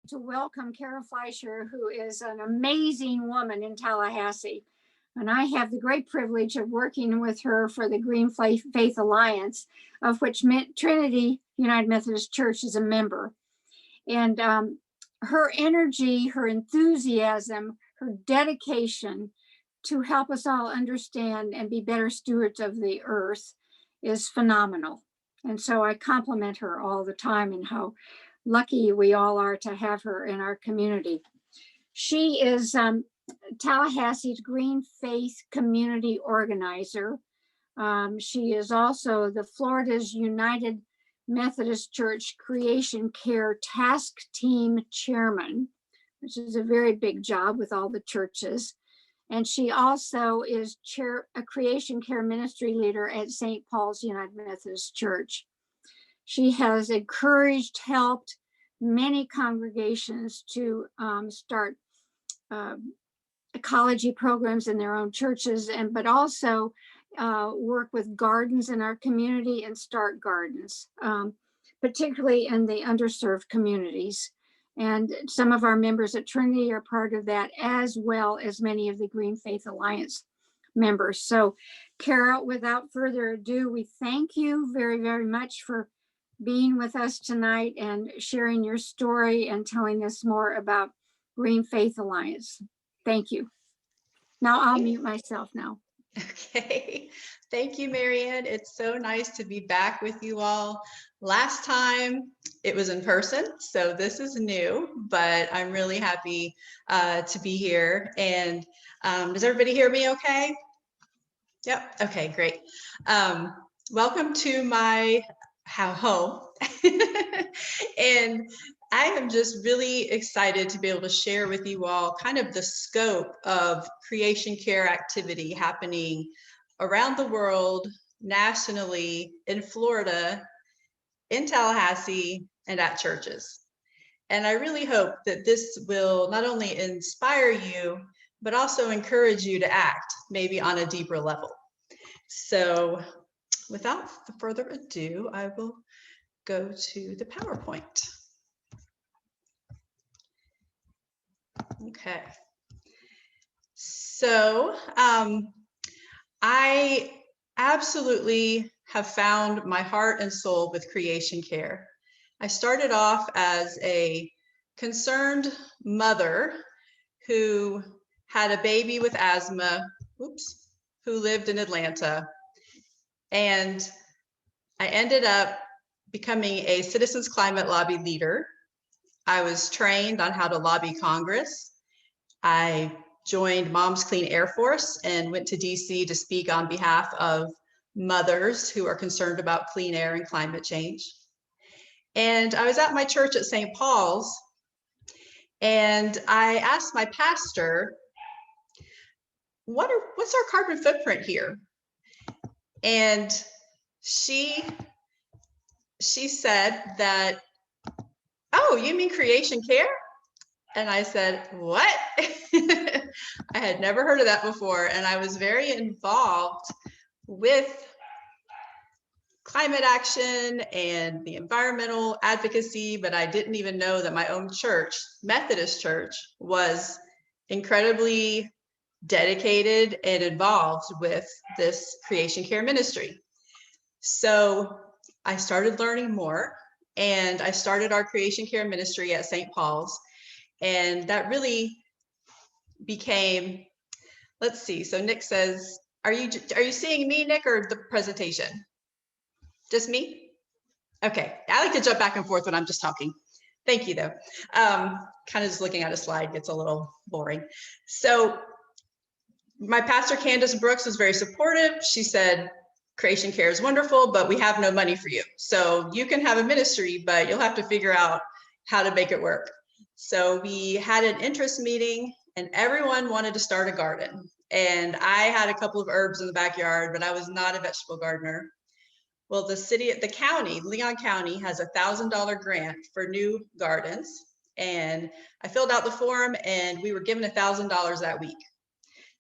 to welcome Kara Fleischer, who is an amazing woman in Tallahassee. And I have the great privilege of working with her for the Green Faith Alliance, of which Trinity United Methodist Church is a member. And her energy, her enthusiasm, her dedication to help us all understand and be better stewards of the earth is phenomenal. And so I compliment her all the time and how lucky we all are to have her in our community. She is Tallahassee's Green Faith Community Organizer. She is also the Florida's United Methodist Church Creation Care Task Team Chairman, which is a very big job with all the churches. And she also is a Creation Care Ministry leader at St. Paul's United Methodist Church. She has encouraged, helped many congregations to start ecology programs in their own churches, but also work with gardens in our community and start gardens, particularly in the underserved communities. And some of our members at Trinity are part of that, as well as many of the Green Faith Alliance members. So, Kara, without further ado, we thank you very, very much for being with us tonight and sharing your story and telling us more about Green Faith Alliance. Thank you. Now I'll mute myself now. Okay. Thank you, Marianne. It's so nice to be back with you all. Last time it was in person, so this is new, but I'm really happy to be here. And does everybody hear me okay? Yep. Okay, great. Welcome to my home. And I am just really excited to be able to share with you all kind of the scope of creation care activity happening around the world, nationally, in Florida, in Tallahassee, and at churches. And I really hope that this will not only inspire you, but also encourage you to act maybe on a deeper level. So without further ado, I will go to the PowerPoint. Okay. So I absolutely have found my heart and soul with creation care. I started off as a concerned mother who had a baby with asthma, who lived in Atlanta. And I ended up becoming a Citizens Climate Lobby leader. I was trained on how to lobby Congress. I joined Moms Clean Air Force and went to DC to speak on behalf of mothers who are concerned about clean air and climate change. And I was at my church at St. Paul's, and I asked my pastor, what's our carbon footprint here? And she said that, oh, you mean creation care? And I said, what? I had never heard of that before. And I was very involved with climate action and the environmental advocacy, but I didn't even know that my own church, Methodist Church, was incredibly dedicated and involved with this creation care ministry. So I started learning more, and I started our creation care ministry at St. Paul's. And that really became, let's see. So Nick says, are you seeing me, Nick, or the presentation? Just me? Okay. I like to jump back and forth when I'm just talking. Thank you, though. Kind of just looking at a slide gets a little boring. So my pastor, Candace Brooks, was very supportive. She said, creation care is wonderful, but we have no money for you. So you can have a ministry, but you'll have to figure out how to make it work. So we had an interest meeting, and everyone wanted to start a garden. And I had a couple of herbs in the backyard, but I was not a vegetable gardener. Well, the county, Leon County, has a $1,000 grant for new gardens. And I filled out the form, and we were given $1,000 that week.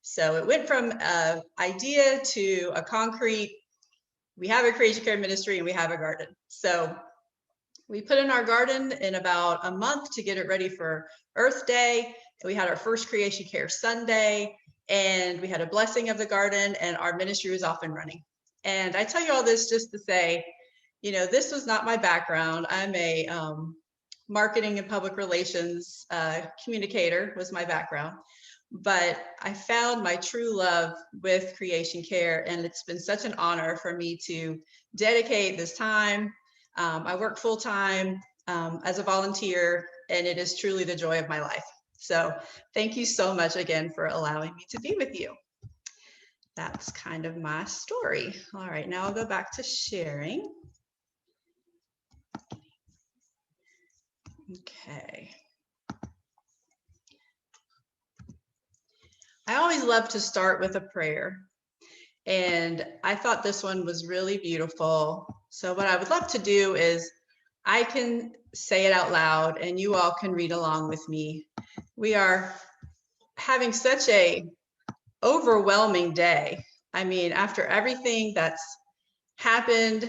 So it went from an idea to a concrete, we have a creation care ministry and we have a garden. So We put in our garden in about a month to get it ready for Earth Day. We had our first Creation Care Sunday, and we had a blessing of the garden, and our ministry was off and running. And I tell you all this just to say, you know, this was not my background. I'm a marketing and public relations communicator was my background. But I found my true love with Creation Care, and it's been such an honor for me to dedicate this time. I work full-time as a volunteer, and it is truly the joy of my life. So thank you so much again for allowing me to be with you. That's kind of my story. All right, now I'll go back to sharing. Okay. I always love to start with a prayer, and I thought this one was really beautiful. So what I would love to do is I can say it out loud and you all can read along with me. We are having such a overwhelming day. I mean, after everything that's happened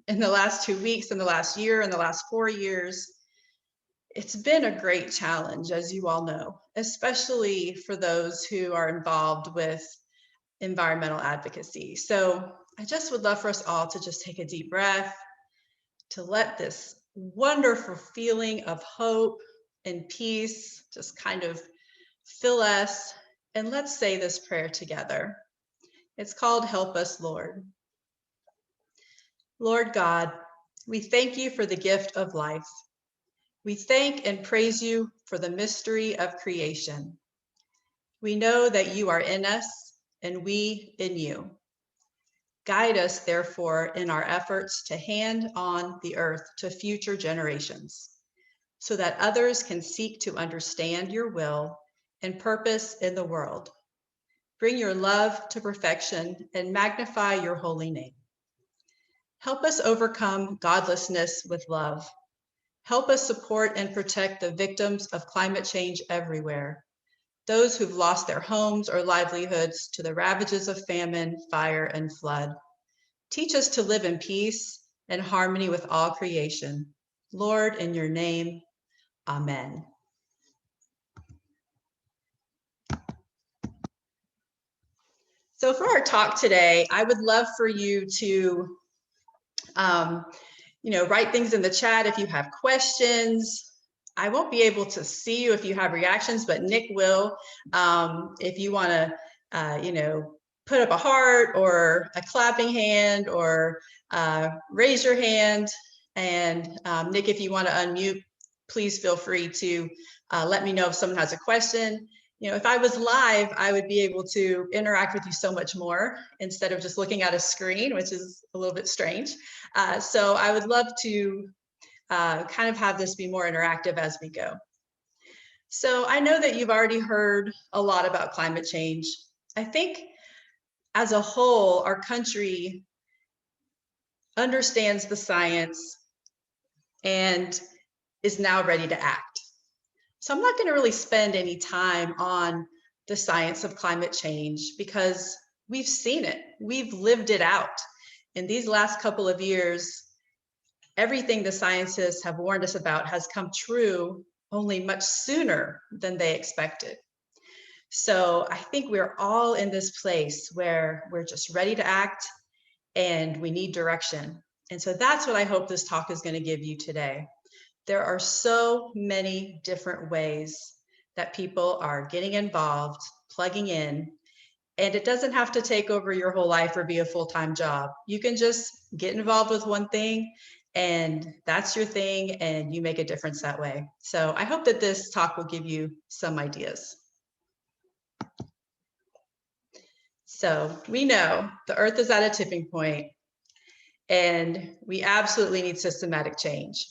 in the last 2 weeks, in the last year, in the last 4 years, it's been a great challenge, as you all know, especially for those who are involved with environmental advocacy. So I just would love for us all to just take a deep breath, to let this wonderful feeling of hope and peace just kind of fill us. And let's say this prayer together. It's called Help Us, Lord. Lord God, we thank you for the gift of life. We thank and praise you for the mystery of creation. We know that you are in us and we in you. Guide us, therefore, in our efforts to hand on the earth to future generations, so that others can seek to understand your will and purpose in the world. Bring your love to perfection and magnify your holy name. Help us overcome godlessness with love. Help us support and protect the victims of climate change everywhere, those who've lost their homes or livelihoods to the ravages of famine, fire, and flood. Teach us to live in peace and harmony with all creation. Lord, in your name, amen. So for our talk today, I would love for you to write things in the chat if you have questions. I won't be able to see you if you have reactions, but Nick will. If you want to, put up a heart or a clapping hand or raise your hand. And Nick, if you want to unmute, please feel free to let me know if someone has a question. If I was live, I would be able to interact with you so much more instead of just looking at a screen, which is a little bit strange. So I would love to kind of have this be more interactive as we go. So I know that you've already heard a lot about climate change. I think as a whole, our country understands the science and is now ready to act. So I'm not going to really spend any time on the science of climate change because we've seen it, we've lived it out. In these last couple of years, everything the scientists have warned us about has come true only much sooner than they expected. So I think we're all in this place where we're just ready to act and we need direction. And so that's what I hope this talk is going to give you today. There are so many different ways that people are getting involved, plugging in, and it doesn't have to take over your whole life or be a full-time job. You can just get involved with one thing and that's your thing and you make a difference that way. So I hope that this talk will give you some ideas. So we know the earth is at a tipping point and we absolutely need systematic change.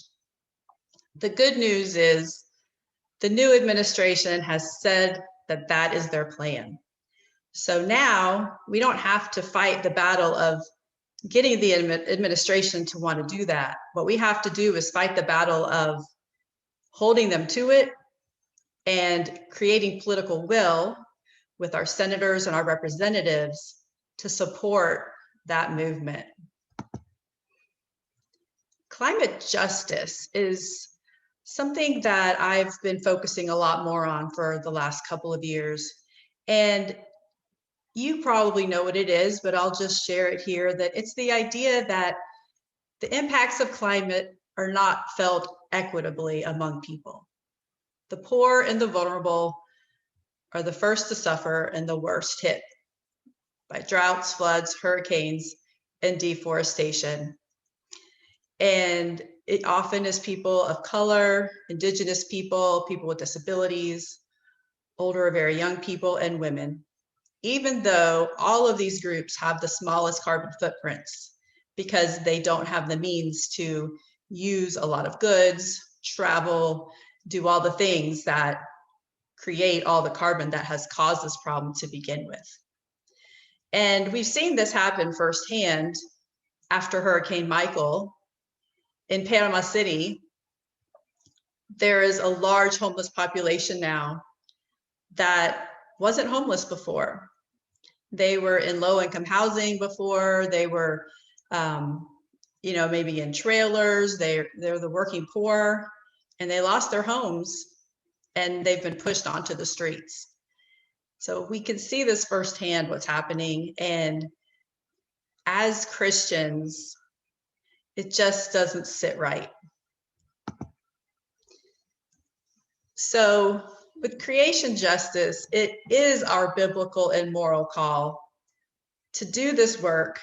The good news is the new administration has said that that is their plan. So now we don't have to fight the battle of getting the administration to want to do that. What we have to do is fight the battle of holding them to it and creating political will with our senators and our representatives to support that movement. climate justice is something that I've been focusing a lot more on for the last couple of years. And you probably know what it is, but I'll just share it here, that it's the idea that the impacts of climate are not felt equitably among people. The poor and the vulnerable are the first to suffer and the worst hit by droughts, floods, hurricanes, and deforestation. And it often is people of color, indigenous people, people with disabilities, older or very young people, and women, even though all of these groups have the smallest carbon footprints because they don't have the means to use a lot of goods, travel, do all the things that create all the carbon that has caused this problem to begin with. And we've seen this happen firsthand after Hurricane Michael. In Panama City, there is a large homeless population now that wasn't homeless before. They were in low-income housing before. They were, maybe in trailers. They're the working poor, and they lost their homes, and they've been pushed onto the streets. So we can see this firsthand, what's happening. And as Christians, it just doesn't sit right. So with creation justice, it is our biblical and moral call to do this work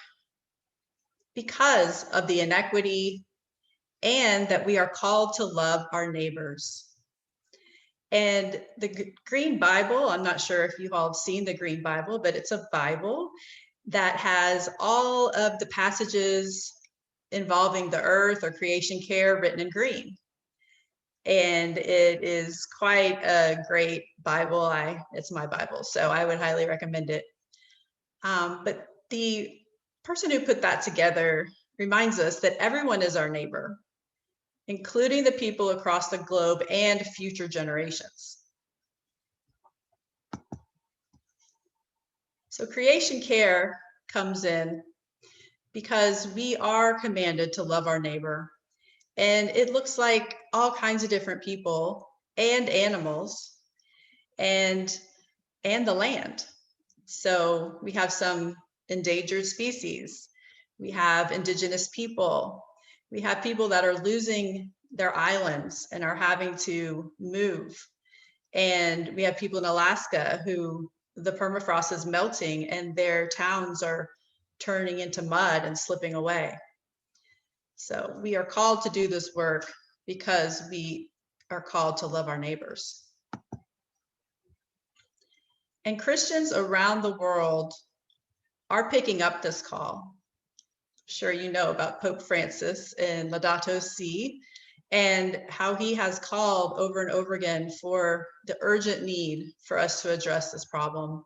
because of the inequity and that we are called to love our neighbors. And the Green Bible, I'm not sure if you've all seen the Green Bible, but it's a Bible that has all of the passages involving the earth or creation care written in green. And it is quite a great Bible. It's my Bible, so I would highly recommend it. But the person who put that together reminds us that everyone is our neighbor, including the people across the globe and future generations. So creation care comes in because we are commanded to love our neighbor. And it looks like all kinds of different people and animals and the land. So we have some endangered species. We have indigenous people. We have people that are losing their islands and are having to move. And we have people in Alaska who the permafrost is melting and their towns are turning into mud and slipping away. So we are called to do this work because we are called to love our neighbors. And Christians around the world are picking up this call. I'm sure you know about Pope Francis in Laudato Si and how he has called over and over again for the urgent need for us to address this problem.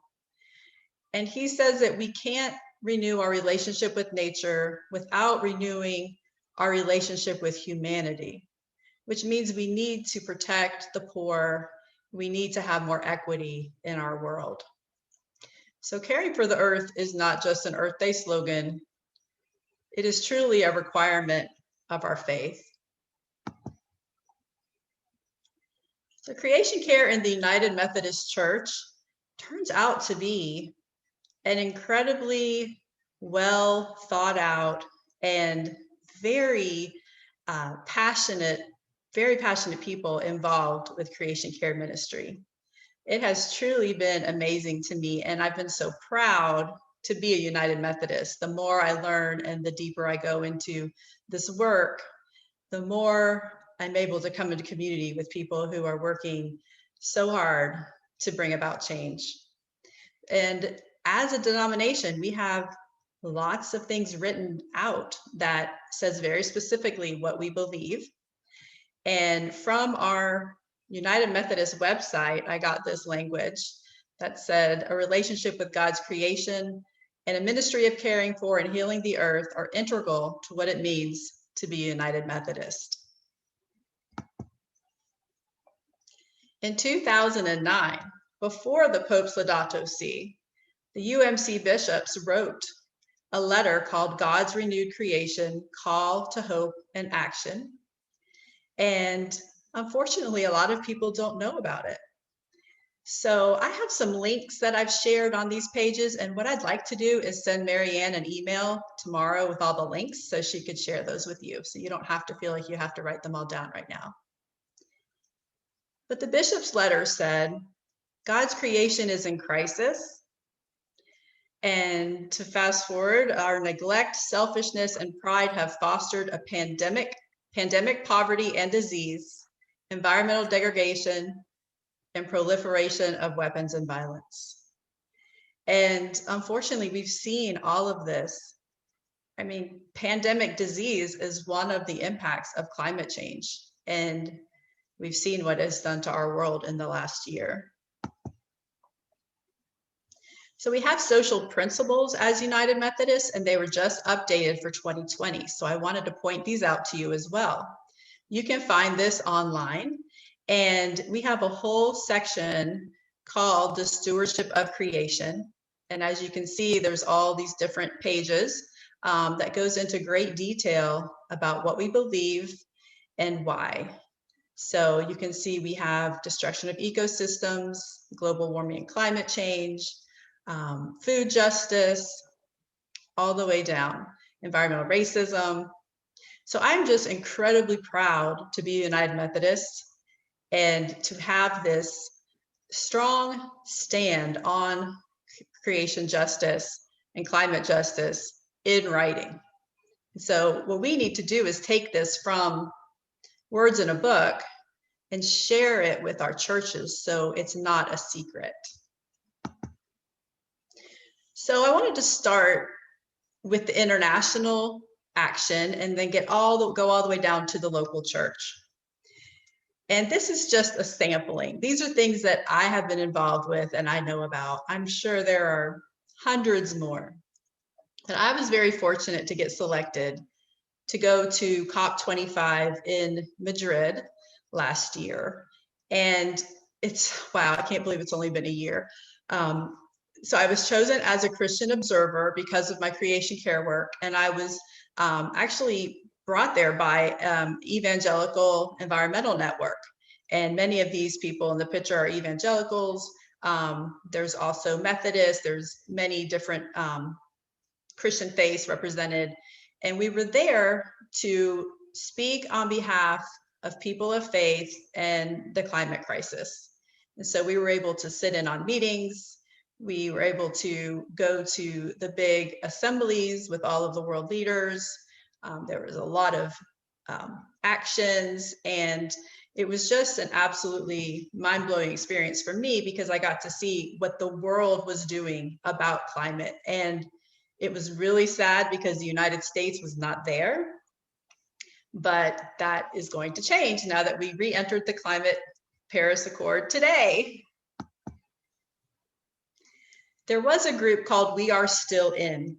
And he says that we can't renew our relationship with nature without renewing our relationship with humanity, which means we need to protect the poor. We need to have more equity in our world. So caring for the earth is not just an Earth Day slogan. It is truly a requirement of our faith. So creation care in the United Methodist Church turns out to be an incredibly well thought out and very passionate people involved with creation care ministry. It has truly been amazing to me, and I've been so proud to be a United Methodist. The more I learn and the deeper I go into this work, the more I'm able to come into community with people who are working so hard to bring about change. And as a denomination, we have lots of things written out that says very specifically what we believe. And from our United Methodist website, I got this language that said a relationship with God's creation and a ministry of caring for and healing the earth are integral to what it means to be a United Methodist. In 2009, before the Pope's Laudato Si, the UMC bishops wrote a letter called God's Renewed Creation, Call to Hope and Action. And unfortunately, a lot of people don't know about it. So I have some links that I've shared on these pages. And what I'd like to do is send Marianne an email tomorrow with all the links so she could share those with you. So you don't have to feel like you have to write them all down right now. But the bishop's letter said, God's creation is in crisis. And to fast forward, our neglect, selfishness, and pride have fostered a pandemic, poverty and disease, environmental degradation, and proliferation of weapons and violence. And unfortunately, we've seen all of this. I mean, pandemic disease is one of the impacts of climate change. And we've seen what it's done to our world in the last year. So we have social principles as United Methodists, and they were just updated for 2020. So I wanted to point these out to you as well. You can find this online. And we have a whole section called the Stewardship of Creation. And as you can see, there's all these different pages that goes into great detail about what we believe and why. So you can see we have destruction of ecosystems, global warming and climate change, food justice, all the way down, environmental racism. So I'm just incredibly proud to be a United Methodist and to have this strong stand on creation justice and climate justice in writing. So what we need to do is take this from words in a book and share it with our churches so it's not a secret. So I wanted to start with the international action and then go all the way down to the local church. And this is just a sampling. These are things that I have been involved with and I know about. I'm sure there are hundreds more. And I was very fortunate to get selected to go to COP25 in Madrid last year. And wow, I can't believe it's only been a year. So I was chosen as a Christian observer because of my creation care work. And I was actually brought there by Evangelical Environmental Network. And many of these people in the picture are evangelicals. There's also Methodists, there's many different Christian faiths represented. And we were there to speak on behalf of people of faith and the climate crisis. And so we were able to sit in on meetings. We were able to go to the big assemblies with all of the world leaders. There was a lot of actions, and it was just an absolutely mind-blowing experience for me because I got to see what the world was doing about climate. And it was really sad because the United States was not there, but that is going to change now that we re-entered the Climate Paris Accord today. There was a group called We Are Still In,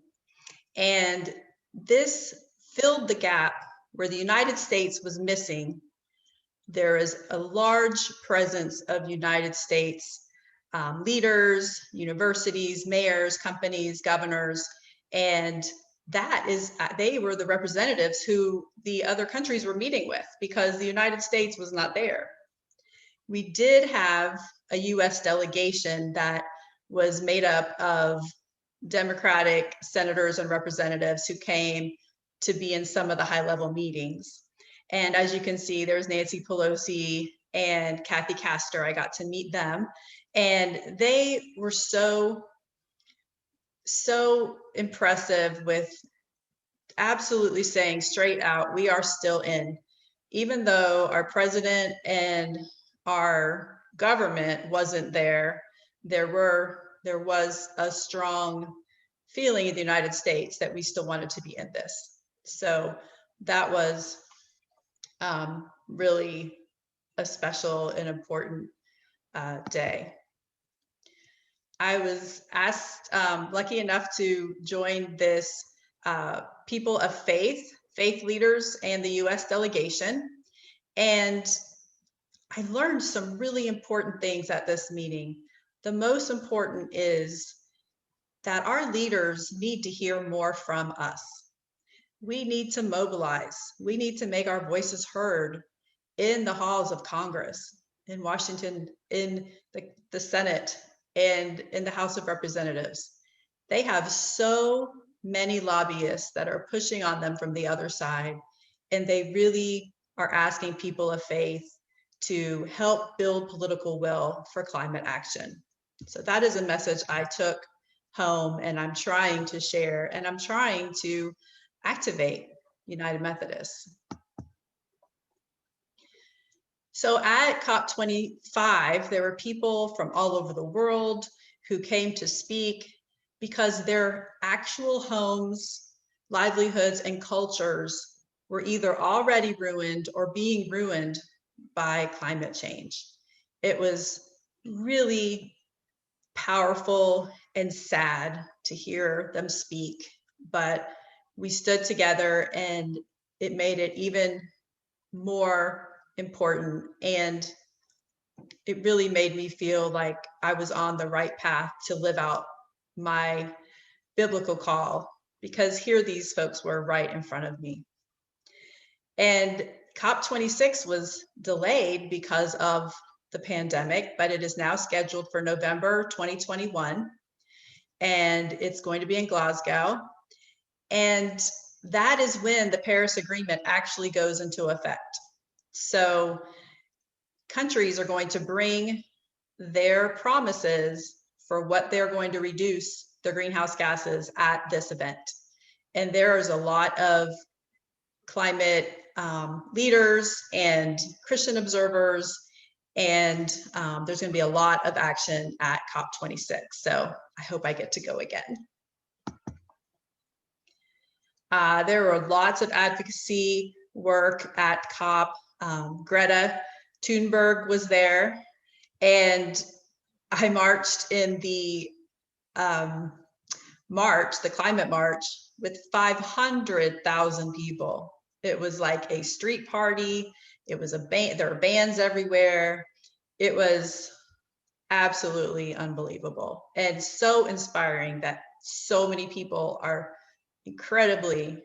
and this filled the gap where the United States was missing. There is a large presence of United States leaders, universities, mayors, companies, governors, and they were the representatives who the other countries were meeting with because the United States was not there. We did have a US delegation that was made up of Democratic senators and representatives who came to be in some of the high-level meetings. And as you can see, there's Nancy Pelosi and Kathy Castor. I got to meet them. And they were so impressive with absolutely saying straight out, we are still in. Even though our president and our government wasn't there, there was a strong feeling in the United States that we still wanted to be in this. So that was really a special and important day. I was lucky enough to join this people of faith leaders and the US delegation. And I learned some really important things at this meeting. The most important is that our leaders need to hear more from us. We need to mobilize. We need to make our voices heard in the halls of Congress, in Washington, in the Senate, and in the House of Representatives. They have so many lobbyists that are pushing on them from the other side, and they really are asking people of faith to help build political will for climate action. So that is a message I took home, and I'm trying to share, and I'm trying to activate United Methodists. So at COP25, there were people from all over the world who came to speak because their actual homes, livelihoods, and cultures were either already ruined or being ruined by climate change. It was really powerful and sad to hear them speak, but we stood together and it made it even more important, and it really made me feel like I was on the right path to live out my biblical call, because here these folks were right in front of me. And COP26 was delayed because of the pandemic, but it is now scheduled for November 2021, and it's going to be in Glasgow. And that is when the Paris Agreement actually goes into effect. So countries are going to bring their promises for what they're going to reduce their greenhouse gases at this event. And there is a lot of climate leaders and Christian observers, and there's going to be a lot of action at COP26. So I hope I get to go again. There were lots of advocacy work at COP. Greta Thunberg was there, and I marched in the march, the climate march, with 500,000 people. It was like a street party. It was a band. There were bands everywhere. It was absolutely unbelievable and so inspiring that so many people are incredibly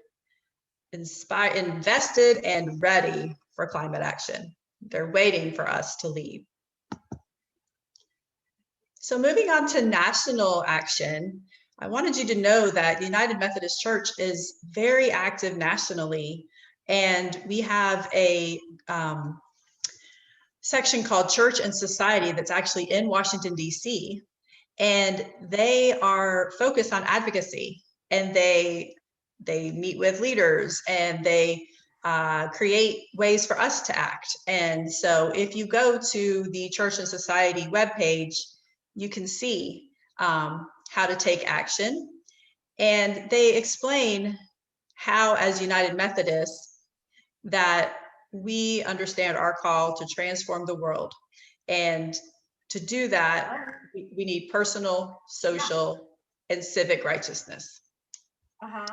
inspired, invested, and ready for climate action. They're waiting for us to lead. So moving on to national action, I wanted you to know that the United Methodist Church is very active nationally, and we have a section called Church and Society that's actually in Washington, D.C., and they are focused on advocacy, and they meet with leaders, and they create ways for us to act. And so if you go to the Church and Society webpage, you can see how to take action. And they explain how, as United Methodists, that we understand our call to transform the world. And to do that, we need personal, social, and civic righteousness. I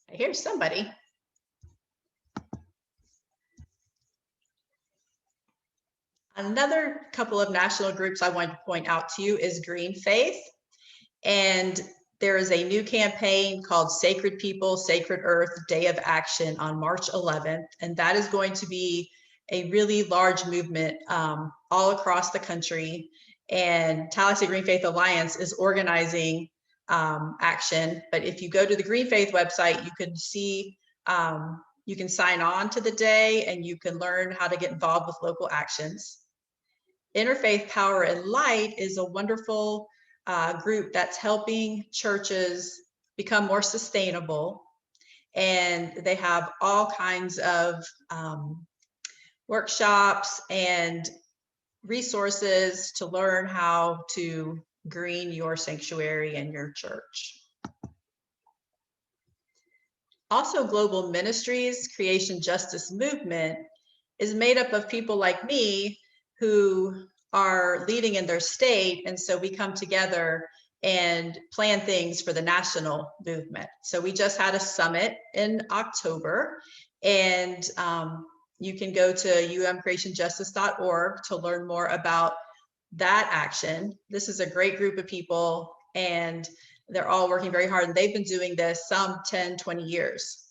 hear somebody. Another couple of national groups I want to point out to you is Green Faith. And there is a new campaign called Sacred People, Sacred Earth Day of Action on March 11th. And that is going to be a really large movement all across the country. And Tallahassee Green Faith Alliance is organizing action. But if you go to the Green Faith website, you can see, you can sign on to the day, and you can learn how to get involved with local actions. Interfaith Power and Light is a wonderful group that's helping churches become more sustainable. And they have all kinds of workshops and resources to learn how to green your sanctuary and your church. Also, Global Ministries Creation Justice Movement is made up of people like me who are leading in their state, and so we come together and plan things for the national movement. So we just had a summit in October, and you can go to umcreationjustice.org to learn more about that action. This is a great group of people and they're all working very hard, and they've been doing this some 10, 20 years.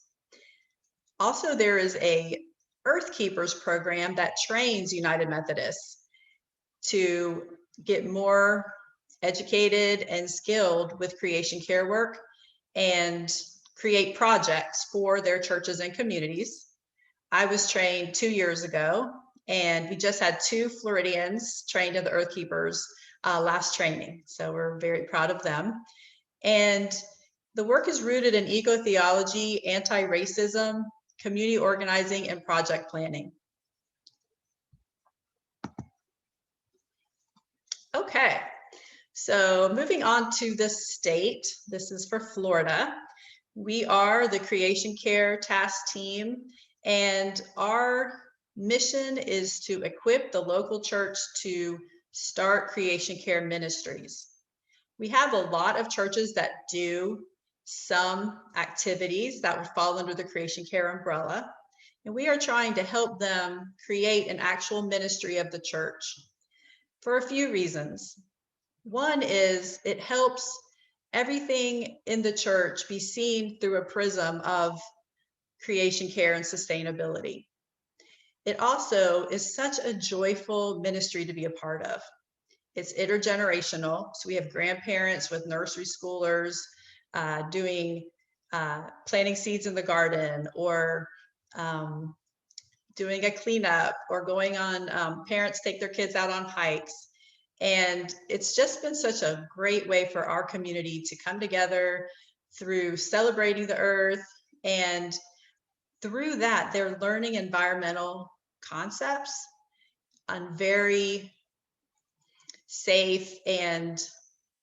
Also, there is a Earth Keepers program that trains United Methodists to get more educated and skilled with creation care work and create projects for their churches and communities. I was trained 2 years ago, and we just had 2 Floridians trained in the Earth Keepers last training. So we're very proud of them. And the work is rooted in eco-theology, anti-racism, community organizing, and project planning. Okay, so moving on to the state, this is for Florida. We are the Creation Care Task Team, and our mission is to equip the local church to start creation care ministries. We have a lot of churches that do some activities that would fall under the creation care umbrella, and we are trying to help them create an actual ministry of the church for a few reasons. One is it helps everything in the church be seen through a prism of creation care and sustainability. It also is such a joyful ministry to be a part of. It's intergenerational. So we have grandparents with nursery schoolers doing planting seeds in the garden, or doing a cleanup, or going on, parents take their kids out on hikes. And it's just been such a great way for our community to come together through celebrating the earth. And through that, they're learning environmental concepts on very safe and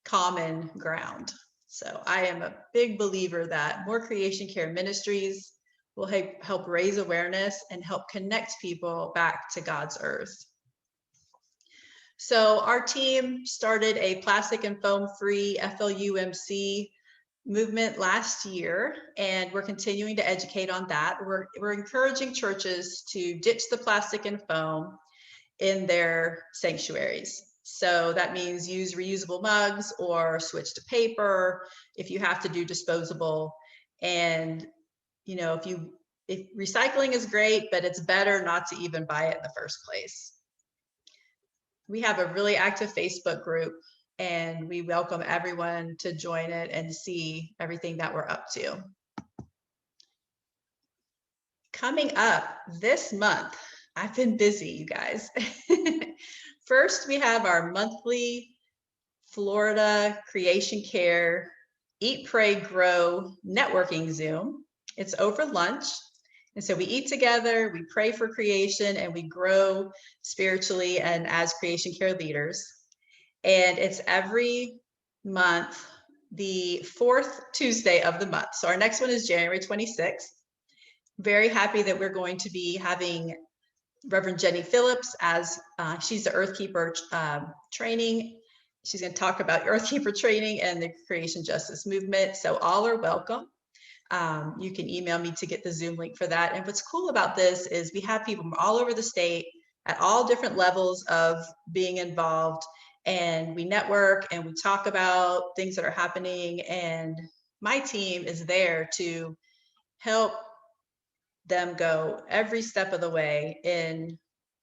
common ground. So I am a big believer that more creation care ministries will help raise awareness and help connect people back to God's earth. So our team started a plastic and foam free FLUMC movement last year, and we're continuing to educate on that. We're encouraging churches to ditch the plastic and foam in their sanctuaries. So that means use reusable mugs or switch to paper if you have to do disposable. And you know, if recycling is great, but it's better not to even buy it in the first place. We have a really active Facebook group, and we welcome everyone to join it and see everything that we're up to. Coming up this month, I've been busy, you guys. First, we have our monthly Florida Creation Care Eat, Pray, Grow networking Zoom. It's over lunch. And so we eat together, we pray for creation, and we grow spiritually and as creation care leaders. And it's every month, the 4th Tuesday of the month. So our next one is January 26th. Very happy that we're going to be having Reverend Jenny Phillips as she's the Earth Keeper training. She's going to talk about Earth Keeper training and the creation justice movement. So all are welcome. You can email me to get the Zoom link for that. And what's cool about this is we have people from all over the state at all different levels of being involved, and we network and we talk about things that are happening. And my team is there to help them go every step of the way in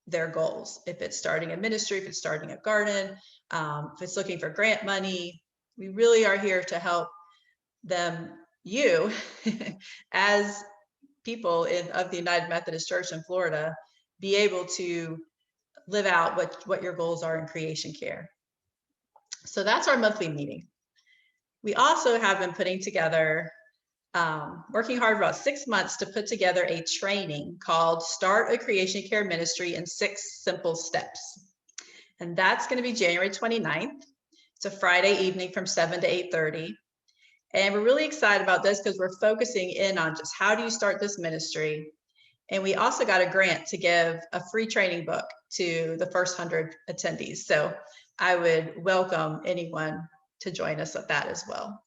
their goals. If it's starting a ministry, if it's starting a garden, if it's looking for grant money, we really are here to help them, you as people of the United Methodist Church in Florida, be able to live out what your goals are in creation care. So that's our monthly meeting. We also have been putting together, working hard for about 6 months to put together a training called Start a Creation Care Ministry in 6 Simple Steps. And that's going to be January 29th. It's a Friday evening from 7 to 8:30. And we're really excited about this because we're focusing in on just how do you start this ministry. And we also got a grant to give a free training book to the first 100 attendees. So I would welcome anyone to join us at that as well.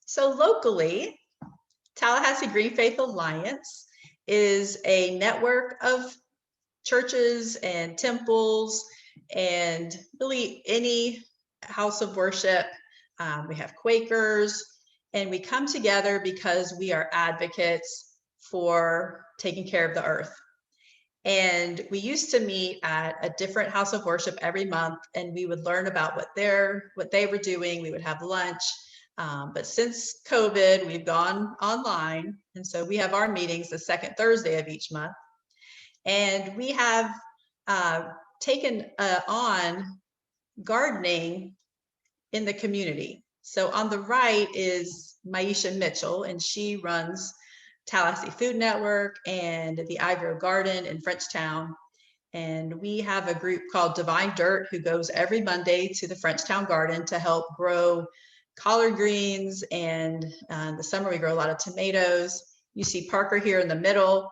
So locally, Tallahassee Green Faith Alliance is a network of churches and temples and really any house of worship. We have Quakers, and we come together because we are advocates for taking care of the earth. And we used to meet at a different house of worship every month, and we would learn about what they were doing. We would have lunch. But since COVID, we've gone online. And so we have our meetings the second Thursday of each month. And we have taken on gardening in the community. So on the right is Maisha Mitchell, and she runs Tallahassee Food Network and the iGrow Garden in Frenchtown. And we have a group called Divine Dirt who goes every Monday to the Frenchtown Garden to help grow collard greens. And the summer we grow a lot of tomatoes. You see Parker here in the middle.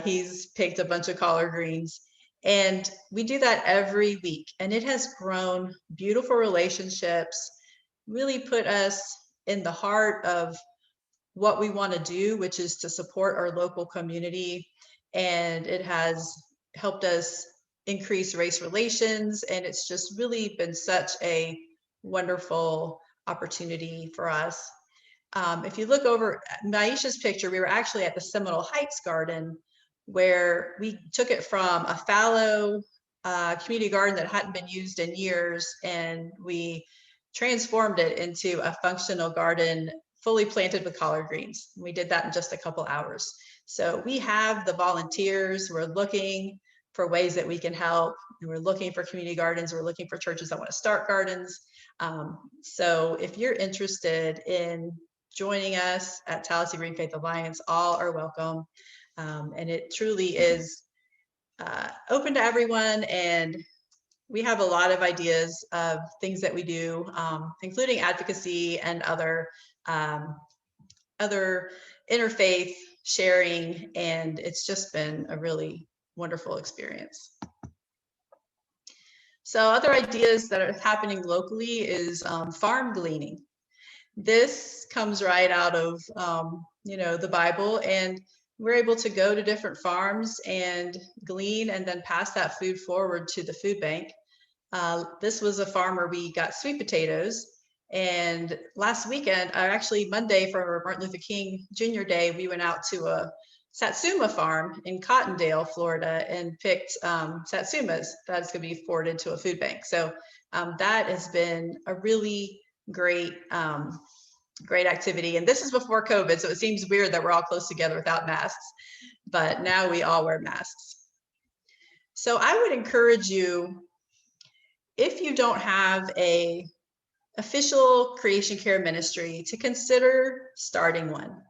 He's picked a bunch of collard greens. And we do that every week. And it has grown beautiful relationships, really put us in the heart of what we want to do, which is to support our local community. And it has helped us increase race relations. And it's just really been such a wonderful opportunity for us. If you look over Maisha's picture, we were actually at the Seminole Heights Garden, where we took it from a fallow community garden that hadn't been used in years, and we transformed it into a functional garden fully planted with collard greens. We did that in just a couple hours. So we have the volunteers. We're looking for ways that we can help. And we're looking for community gardens. We're looking for churches that want to start gardens. So if you're interested in joining us at Tallahassee Green Faith Alliance, all are welcome. And it truly is open to everyone. And we have a lot of ideas of things that we do, including advocacy and other interfaith sharing. And it's just been a really wonderful experience. So other ideas that are happening locally is farm gleaning. This comes right out of the Bible, and we're able to go to different farms and glean and then pass that food forward to the food bank. This was a farm where we got sweet potatoes. And last weekend, actually Monday for Martin Luther King Jr. Day, we went out to a Satsuma farm in Cottondale, Florida, and picked Satsumas that's going to be forwarded to a food bank. So that has been a really great activity. And this is before COVID, so it seems weird that we're all close together without masks, but now we all wear masks. So I would encourage you, if you don't have a official Creation Care ministry, to consider starting one.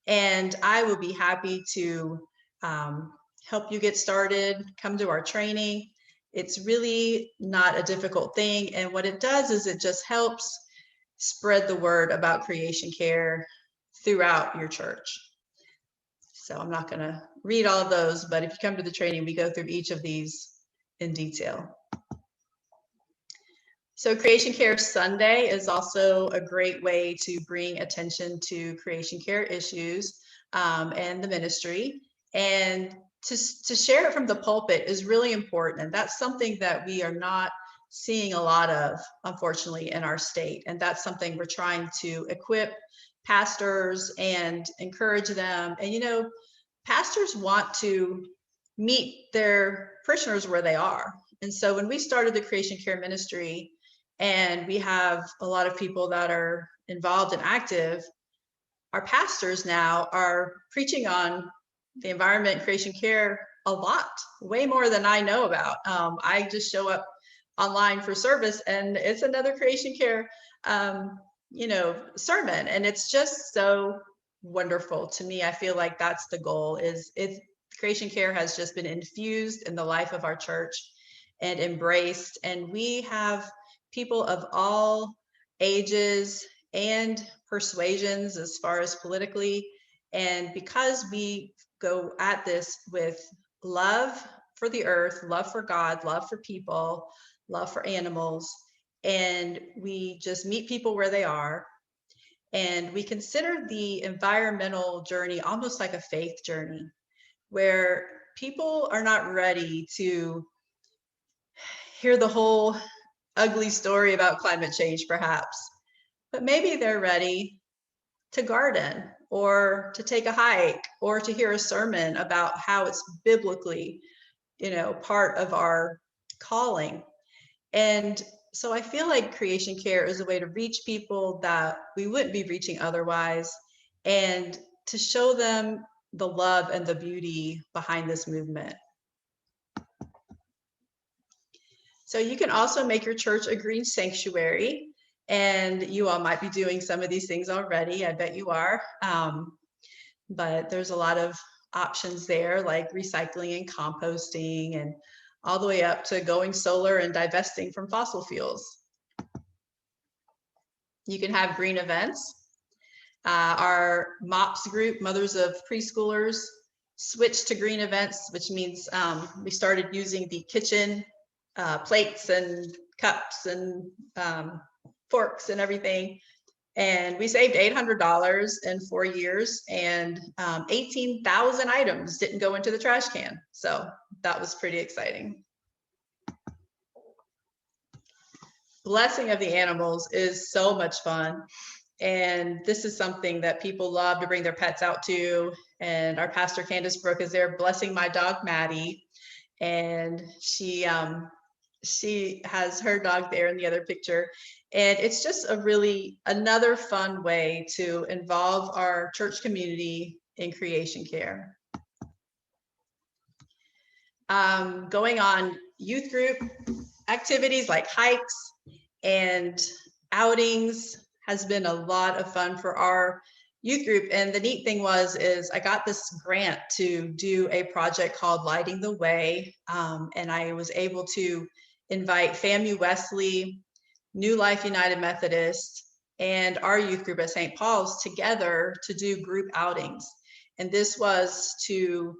And I will be happy to help you get started. Come to our training. It's really not a difficult thing. And what it does is it just helps spread the word about Creation Care throughout your church. So I'm not going to read all of those, but if you come to the training, we go through each of these in detail. So Creation Care Sunday is also a great way to bring attention to Creation Care issues and the ministry. And to share it from the pulpit is really important. And that's something that we are not seeing a lot of, unfortunately, in our state. And that's something we're trying to equip pastors and encourage them. And, pastors want to meet their parishioners where they are. And so when we started the Creation Care Ministry, and we have a lot of people that are involved and active, our pastors now are preaching on the environment and Creation Care a lot, way more than I know about. I just show up online for service and it's another Creation Care sermon, and it's just so wonderful to me. I feel like that's the goal, is Creation Care has just been infused in the life of our church and embraced, and we have people of all ages and persuasions as far as politically. And because we go at this with love for the earth, love for God, love for people, love for animals, and we just meet people where they are, and we consider the environmental journey almost like a faith journey, where people are not ready to hear the whole ugly story about climate change, perhaps, but maybe they're ready to garden or to take a hike or to hear a sermon about how it's biblically, part of our calling. And so I feel like creation care is a way to reach people that we wouldn't be reaching otherwise, and to show them the love and the beauty behind this movement. So you can also make your church a green sanctuary, and you all might be doing some of these things already. I bet you are. But there's a lot of options there, like recycling and composting, and all the way up to going solar and divesting from fossil fuels. You can have green events. Our MOPS group, Mothers of Preschoolers, switched to green events, which means we started using the kitchen plates and cups and forks and everything. And we saved $800 in 4 years, and 18,000 items didn't go into the trash can. So that was pretty exciting. Blessing of the animals is so much fun. And this is something that people love to bring their pets out to. And our pastor, Candace Brooke, is there blessing my dog, Maddie. And she has her dog there in the other picture. And it's just another fun way to involve our church community in creation care. Going on youth group activities like hikes and outings has been a lot of fun for our youth group. And the neat thing is I got this grant to do a project called Lighting the Way. And I was able to invite FAMU Wesley, New Life United Methodist, and our youth group at St. Paul's together to do group outings. And this was to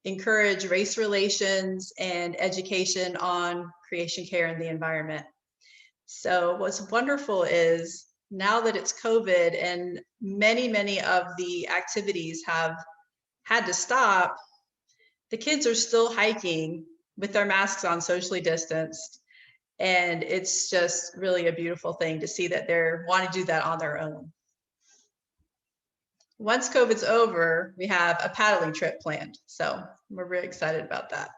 encourage race relations and education on creation care and the environment. So what's wonderful is now that it's COVID and many of the activities have had to stop, the kids are still hiking with their masks on, socially distanced. And it's just really a beautiful thing to see that they're wanting to do that on their own. Once COVID's over, we have a paddling trip planned. So we're really excited about that.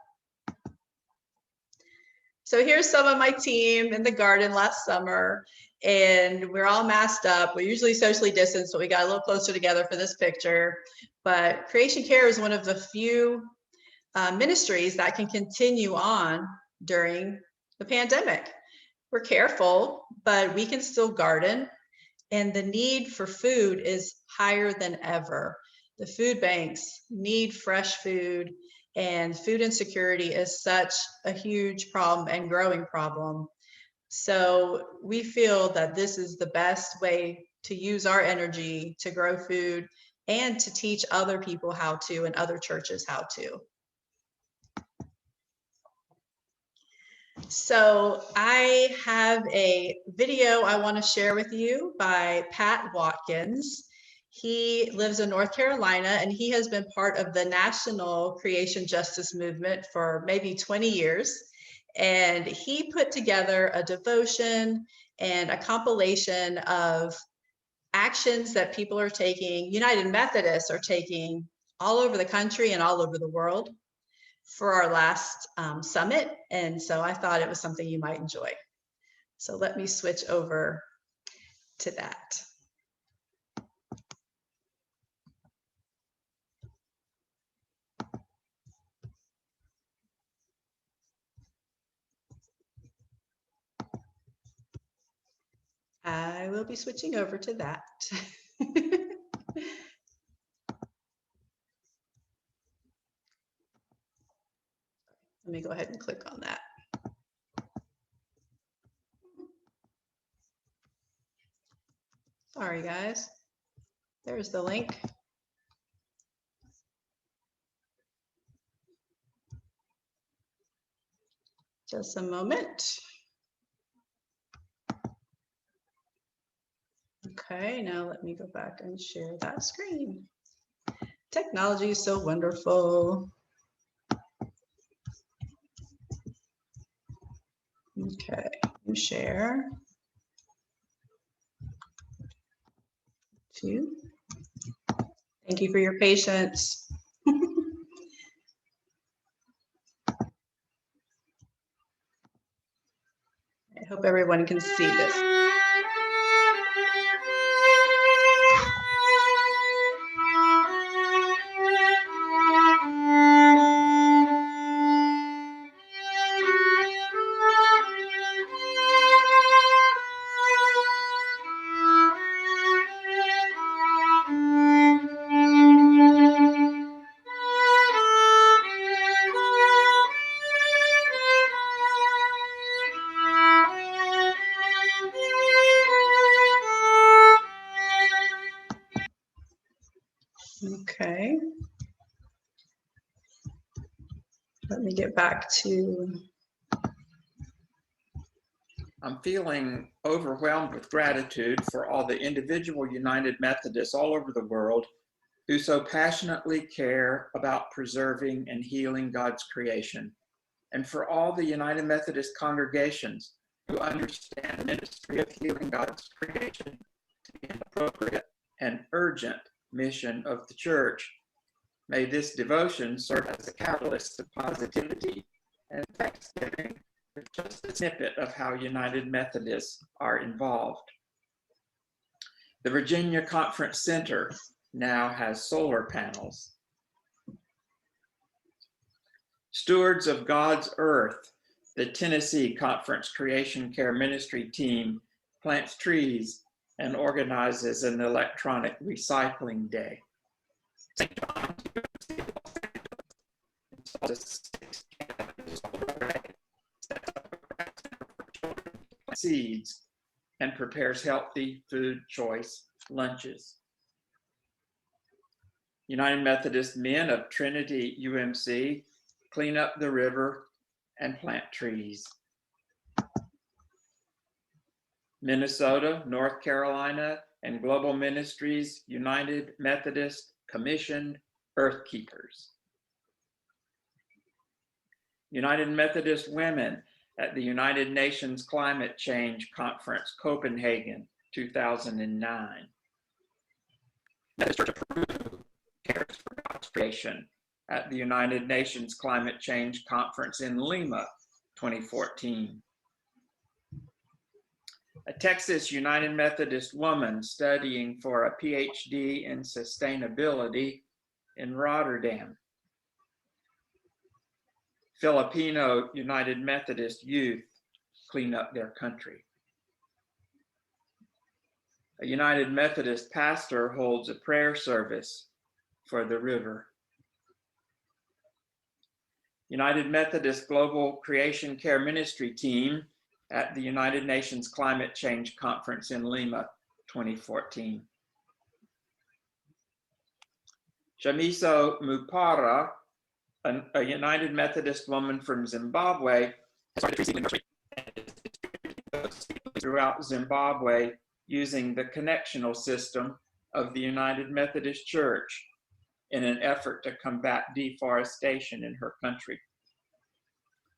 So here's some of my team in the garden last summer, and we're all masked up. We're usually socially distanced, but we got a little closer together for this picture. But Creation Care is one of the few ministries that can continue on during the pandemic. We're careful, but we can still garden, and the need for food is higher than ever. The food banks need fresh food, and food insecurity is such a huge problem and growing problem. So we feel that this is the best way to use our energy to grow food and to teach other people how to, and other churches how to. So I have a video I want to share with you by Pat Watkins. He lives in North Carolina, and he has been part of the national creation justice movement for maybe 20 years. And he put together a devotion and a compilation of actions that people are taking, United Methodists are taking all over the country and all over the world for our last summit. And so I thought it was something you might enjoy. So let me switch over to that. I will be switching over to that. Let me go ahead and click on that. Sorry, guys. There's the link. Just a moment. Okay, now let me go back and share that screen. Technology is so wonderful. Okay, Share. 2. Thank you for your patience. I hope everyone can see this. Okay. Let me get back to. I'm feeling overwhelmed with gratitude for all the individual United Methodists all over the world who so passionately care about preserving and healing God's creation, and for all the United Methodist congregations who understand the ministry of healing God's creation to be an appropriate and urgent mission of the church. May this devotion serve as a catalyst of positivity and thanksgiving for just a snippet of how United Methodists are involved. The Virginia Conference Center now has solar panels. Stewards of God's Earth, the Tennessee Conference Creation Care Ministry team plants trees and organizes an electronic recycling day. St. John's seeds and prepares healthy food choice lunches. United Methodist men of Trinity UMC clean up the river and plant trees. Minnesota, North Carolina, and Global Ministries United Methodist commissioned earth keepers. United Methodist women at the United Nations Climate Change Conference, Copenhagen, 2009. Methodist Church of Peru cares for God's creation at the United Nations Climate Change Conference in Lima, 2014. A Texas United Methodist woman studying for a PhD in sustainability in Rotterdam. Filipino United Methodist youth clean up their country. A United Methodist pastor holds a prayer service for the river. United Methodist Global Creation Care Ministry team at the United Nations Climate Change Conference in Lima, 2014. Shamiso Mupara, a United Methodist woman from Zimbabwe, throughout Zimbabwe using the connectional system of the United Methodist Church in an effort to combat deforestation in her country.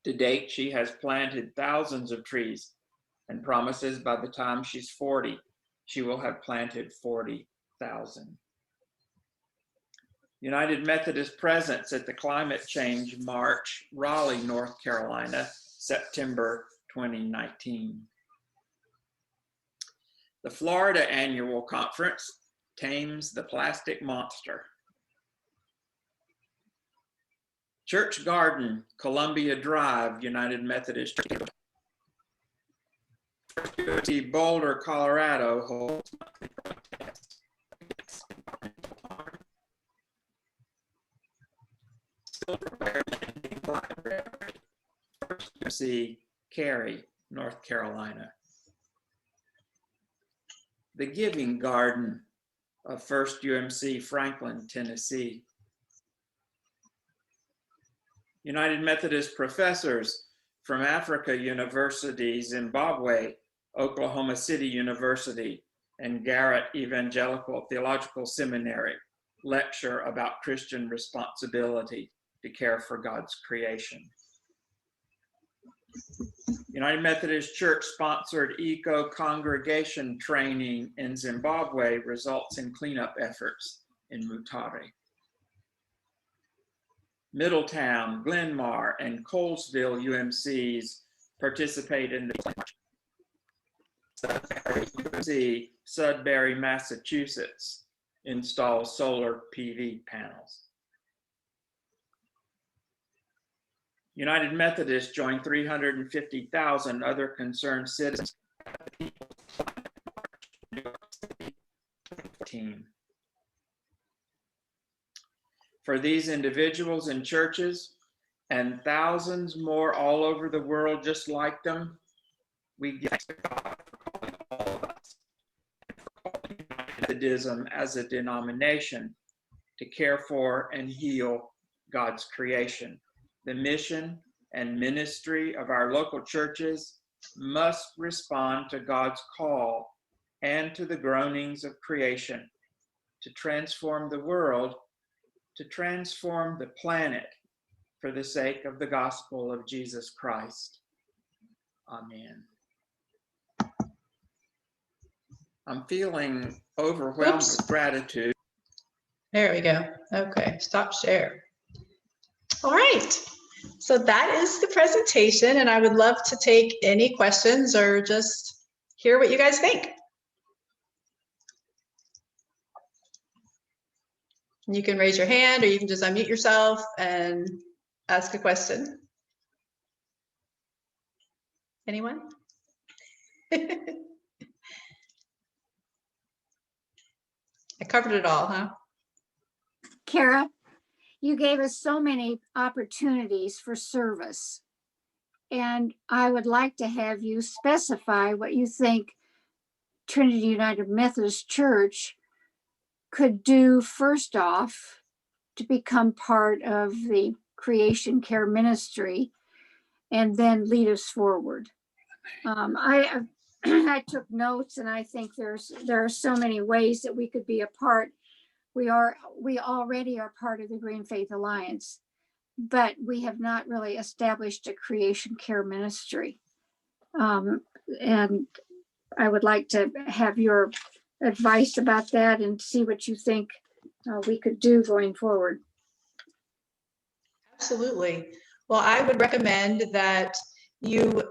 To date, she has planted thousands of trees and promises by the time she's 40, she will have planted 40,000. United Methodist presence at the Climate Change March, Raleigh, North Carolina, September 2019. The Florida Annual Conference tames the plastic monster. Church Garden, Columbia Drive, United Methodist Church. Boulder, Colorado holds monthly protests against environmental harm. Silverware Landing Library, First UMC, Cary, North Carolina. The Giving Garden of First UMC, Franklin, Tennessee. United Methodist professors from Africa University, Zimbabwe, Oklahoma City University, and Garrett Evangelical Theological Seminary lecture about Christian responsibility to care for God's creation. United Methodist Church sponsored eco-congregation training in Zimbabwe results in cleanup efforts in Mutare. Middletown, Glenmar, and Colesville UMCs participate in the Sudbury UMC, Sudbury, Massachusetts, installs solar PV panels. United Methodist joined 350,000 other concerned citizens team. For these individuals and churches, and thousands more all over the world just like them, we give to God for calling all of us, and for calling Methodism as a denomination to care for and heal God's creation. The mission and ministry of our local churches must respond to God's call and to the groanings of creation to transform the world, to transform the planet for the sake of the gospel of Jesus Christ. Amen. I'm feeling overwhelmed with gratitude. There we go. Okay, stop share. All right. So that is the presentation, and I would love to take any questions or just hear what you guys think. You can raise your hand, or you can just unmute yourself and ask a question. Anyone? I covered it all, huh? Kara, you gave us so many opportunities for service. And I would like to have you specify what you think Trinity United Methodist Church could do first off to become part of the Creation Care Ministry and then lead us forward. I took notes, and I think there are so many ways that we could be a part. We already are part of the Green Faith Alliance, but we have not really established a Creation Care Ministry. And I would like to have your advice about that and see what you think we could do going forward. Absolutely. Well, I would recommend that you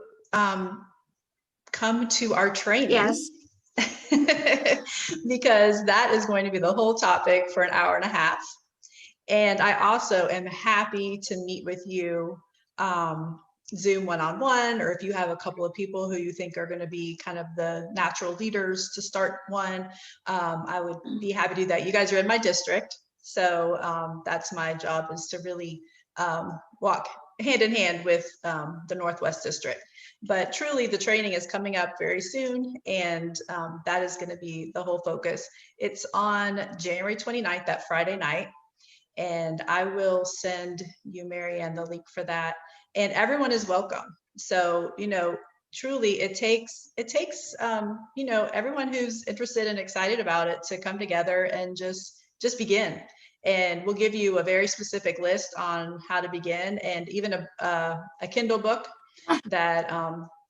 come to our training. Yes. Because that is going to be the whole topic for an hour and a half. And I also am happy to meet with you Zoom one-on-one, or if you have a couple of people who you think are going to be kind of the natural leaders to start one, I would be happy to do that. You guys are in my district, so that's my job, is to really walk hand in hand with the Northwest District. But truly, the training is coming up very soon, and that is going to be the whole focus. It's on January 29th, that Friday night, and I will send you, Marianne, the link for that. And everyone is welcome. So, truly, it takes everyone who's interested and excited about it to come together and just begin. And we'll give you a very specific list on how to begin, and even a Kindle book that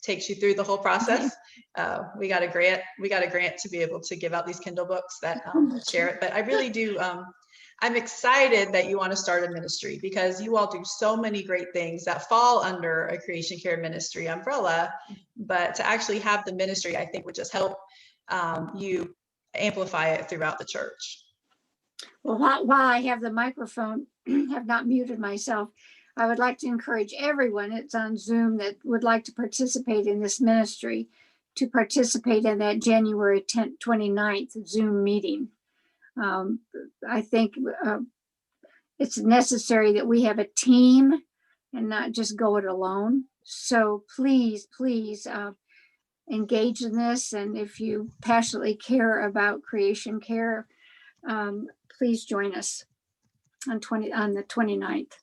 takes you through the whole process. We got a grant to be able to give out these Kindle books that share it. But I really do. I'm excited that you want to start a ministry, because you all do so many great things that fall under a Creation Care Ministry umbrella. But to actually have the ministry, I think, would just help you amplify it throughout the church. Well, while I have the microphone, have not muted myself, I would like to encourage everyone that's on Zoom that would like to participate in this ministry to participate in that January 10th, 29th Zoom meeting. I think it's necessary that we have a team and not just go it alone. So please engage in this. And if you passionately care about Creation Care, please join us on the 29th.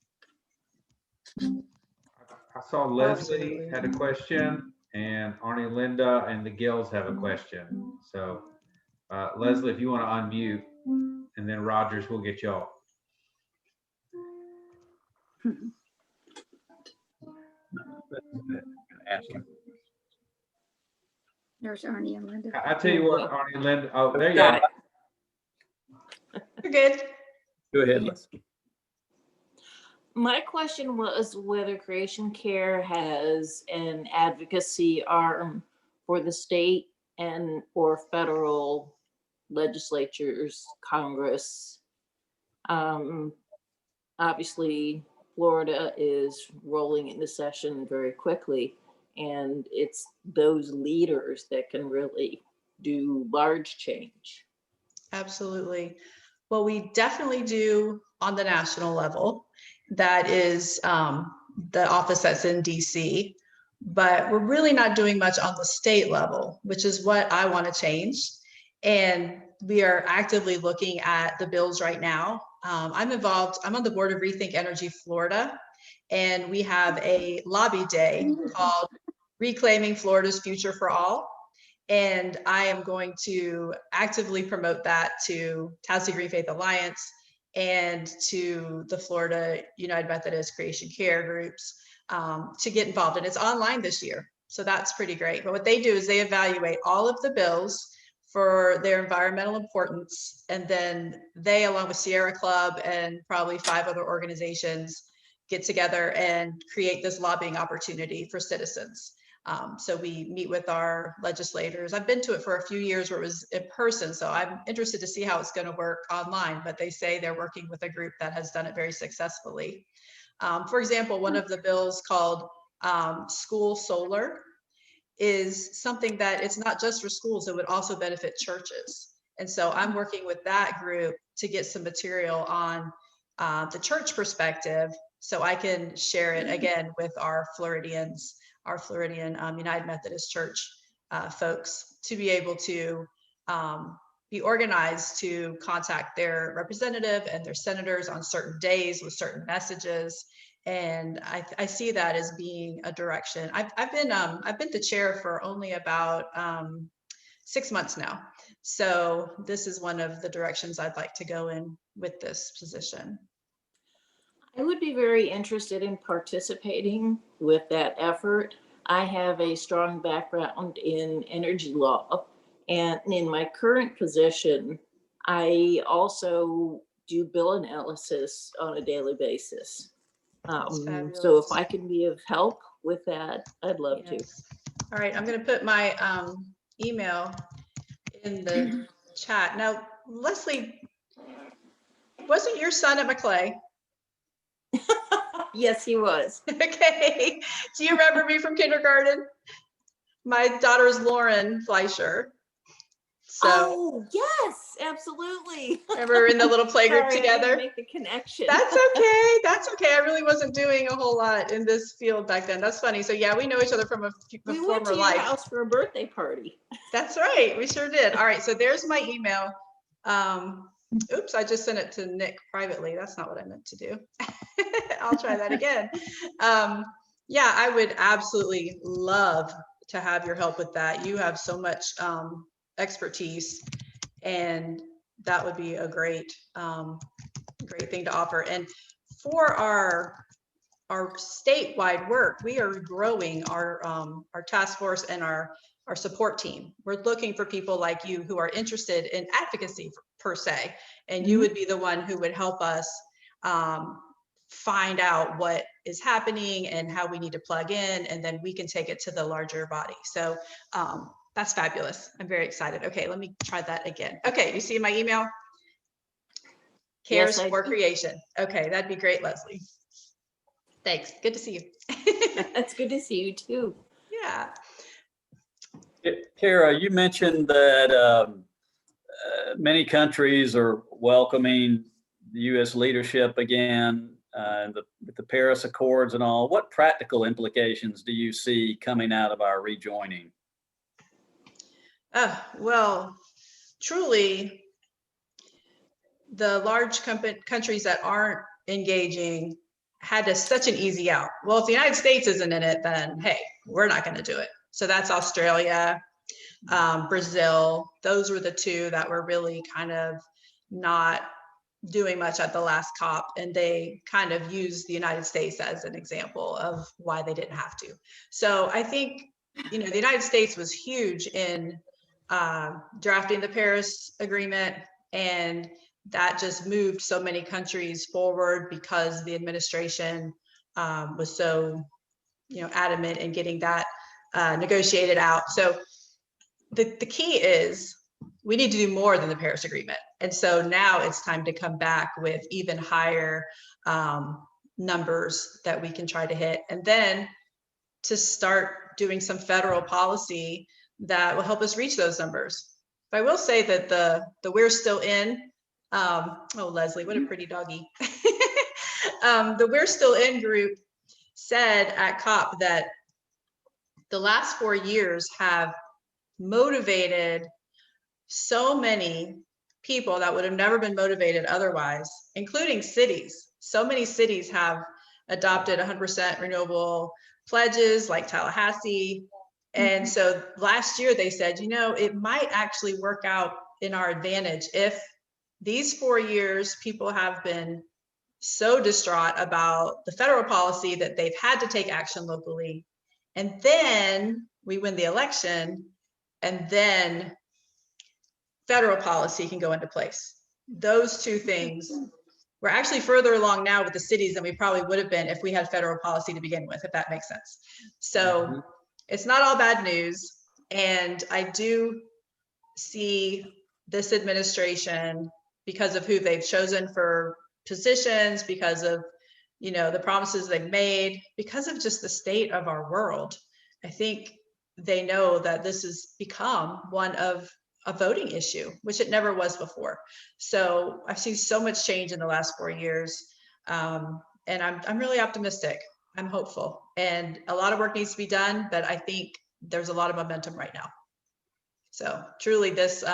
I saw Leslie Absolutely. had a question, and Arnie, Linda, and the Gills have a question. So Leslie, if you want to unmute, and then Rogers will get y'all. Ask him. There's Arnie and Linda. I tell you what, Arnie and Linda, oh, there you Got go. it. You're good. Go ahead, Leslie. My question was whether Creation Care has an advocacy arm for the state and or federal legislatures, Congress. Obviously, Florida is rolling into session very quickly, and it's those leaders that can really do large change. Absolutely. Well, we definitely do on the national level. That is the office that's in DC, but we're really not doing much on the state level, which is what I want to change. And we are actively looking at the bills right now. I'm involved, I'm on the board of Rethink Energy Florida, and we have a lobby day called Reclaiming Florida's Future for All. And I am going to actively promote that to Tallahassee Green Faith Alliance and to the Florida United Methodist Creation Care groups to get involved. And it's online this year, so that's pretty great. But what they do is they evaluate all of the bills for their environmental importance, and then they, along with Sierra Club and probably 5 other organizations, get together and create this lobbying opportunity for citizens. So we meet with our legislators. I've been to it for a few years where it was in person, so I'm interested to see how it's going to work online, but they say they're working with a group that has done it very successfully. For example, one of the bills called School Solar is something that it's not just for schools, it would also benefit churches. And so I'm working with that group to get some material on the church perspective, so I can share it again with our Floridians, our Floridian United Methodist Church folks, to be able to be organized to contact their representative and their senators on certain days with certain messages. And I see that as being a direction. I've been the chair for only about 6 months now. So this is one of the directions I'd like to go in with this position. I would be very interested in participating with that effort. I have a strong background in energy law, and in my current position, I also do bill analysis on a daily basis. So if I can be of help with that, I'd love to. Yes. All right, I'm going to put my email in the chat. Now, Leslie, wasn't your son at Maclay? Yes, he was. Okay. Do you remember me from kindergarten? My daughter is Lauren Fleischer. So Oh, yes, absolutely. remember in the little playgroup Sorry, I didn't together? make the connection. That's okay. That's okay. I really wasn't doing a whole lot in this field back then. That's funny. So yeah, we know each other from a We went former to your life. house for a birthday party. That's right. We sure did. All right. So there's my email. Oops, I just sent it to Nick privately. That's not what I meant to do. I'll try that again. Yeah, I would absolutely love to have your help with that. You have so much expertise, and that would be a great thing to offer. And for our statewide work, we are growing our task force and our support team. We're looking for people like you who are interested in advocacy per se, and you would be the one who would help us find out what is happening and how we need to plug in, and then we can take it to the larger body. So that's fabulous. I'm very excited. Okay, let me try that again. Okay, you see my email? Cares Yes, I for do. Creation. Okay, that'd be great, Leslie. Thanks. Good to see you. That's good to see you too. Yeah. Kara, you mentioned that many countries are welcoming the U.S. leadership again, with the Paris Accords and all. What practical implications do you see coming out of our rejoining? Well, truly, the large countries that aren't engaging had such an easy out. Well, if the United States isn't in it, then hey, we're not going to do it. So that's Australia, Brazil. Those were the two that were really kind of not doing much at the last COP, and they kind of used the United States as an example of why they didn't have to. So I think you know, the United States was huge in drafting the Paris Agreement, and that just moved so many countries forward because the administration was so, you know, adamant in getting that negotiated out. So the key is we need to do more than the Paris Agreement. And so now it's time to come back with even higher numbers that we can try to hit. And then to start doing some federal policy that will help us reach those numbers. But I will say that the We're Still In, oh, Leslie, what a pretty doggy. The We're Still In group said at COP that the last 4 years have motivated so many people that would have never been motivated otherwise, including cities. So many cities have adopted 100% renewable pledges like Tallahassee. And so last year they said, you know, it might actually work out in our advantage if these 4 years people have been so distraught about the federal policy that they've had to take action locally. And then we win the election, and then federal policy can go into place. Those two things, we're actually further along now with the cities than we probably would have been if we had federal policy to begin with, if that makes sense. So it's not all bad news. And I do see this administration, because of who they've chosen for positions, because of, you know, the promises they've made, because of just the state of our world, I think they know that this has become one of a voting issue, which it never was before. So I've seen so much change in the last 4 years. And I'm really optimistic. I'm hopeful. And a lot of work needs to be done, but I think there's a lot of momentum right now. So truly this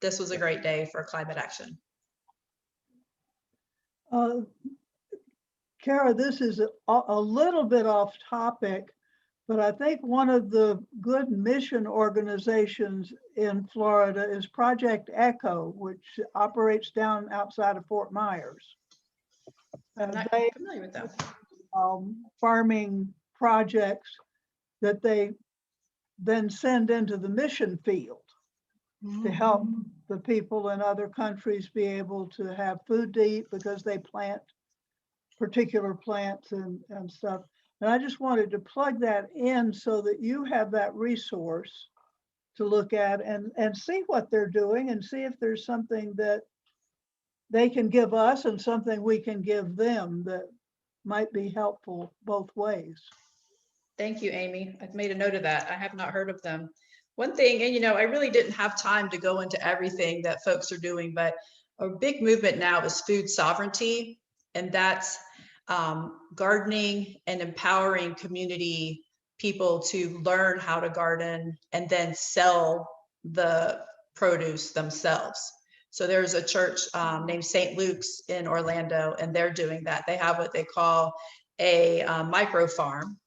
was a great day for climate action. Kara, this is a little bit off topic, but I think one of the good mission organizations in Florida is Project Echo, which operates down outside of Fort Myers. I'm not They familiar with that. farming projects that they then send into the mission field to help the people in other countries be able to have food to eat because they plant particular plants and stuff. And I just wanted to plug that in so that you have that resource to look at and see what they're doing and see if there's something that they can give us and something we can give them that might be helpful both ways. Thank you, Amy. I've made a note of that. I have not heard of them. One thing, and you know, I really didn't have time to go into everything that folks are doing, but a big movement now is food sovereignty, and that's gardening and empowering community people to learn how to garden and then sell the produce themselves. So there's a church named St. Luke's in Orlando, and they're doing that. They have what they call a micro farm.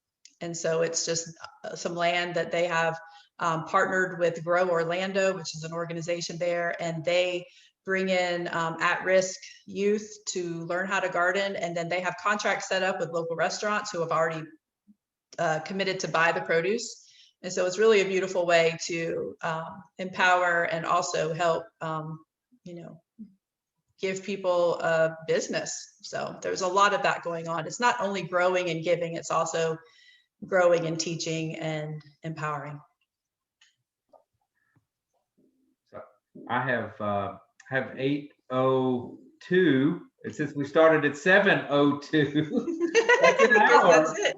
And so it's just some land that they have partnered with Grow Orlando, which is an organization there, and they bring in at-risk youth to learn how to garden. And then they have contracts set up with local restaurants who have already committed to buy the produce. And so it's really a beautiful way to empower and also help, you know, give people a business. So there's a lot of that going on. It's not only growing and giving, it's also growing and teaching and empowering. So I have 8:02. And since we started at 7:02, that's an hour. That's it.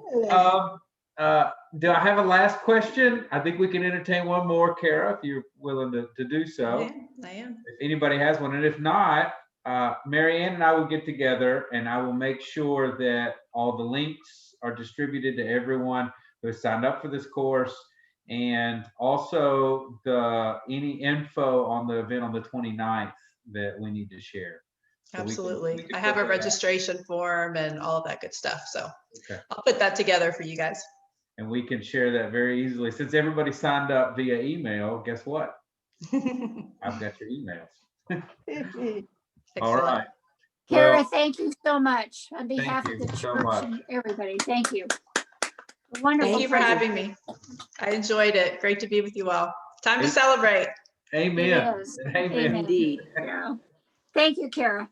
Do I have a last question? I think we can entertain one more, Kara, if you're willing to do so. Yeah, I am. If anybody has one, and if not, Mary Ann and I will get together and I will make sure that all the links are distributed to everyone who has signed up for this course, and also any info on the event on the 29th that we need to share. So Absolutely. I have a registration form and all of that good stuff. So okay. I'll put that together for you guys. And we can share that very easily. Since everybody signed up via email, guess what? I've got your emails. All right. Kara, Well, thank you so much on behalf of you the so church much. and everybody. Thank you. Wonderful. Thank you for pleasure. having me. I enjoyed it. Great to be with you all. Time to celebrate. Amen. It is. Amen. Amen. Indeed. Yeah. Thank you, Kara.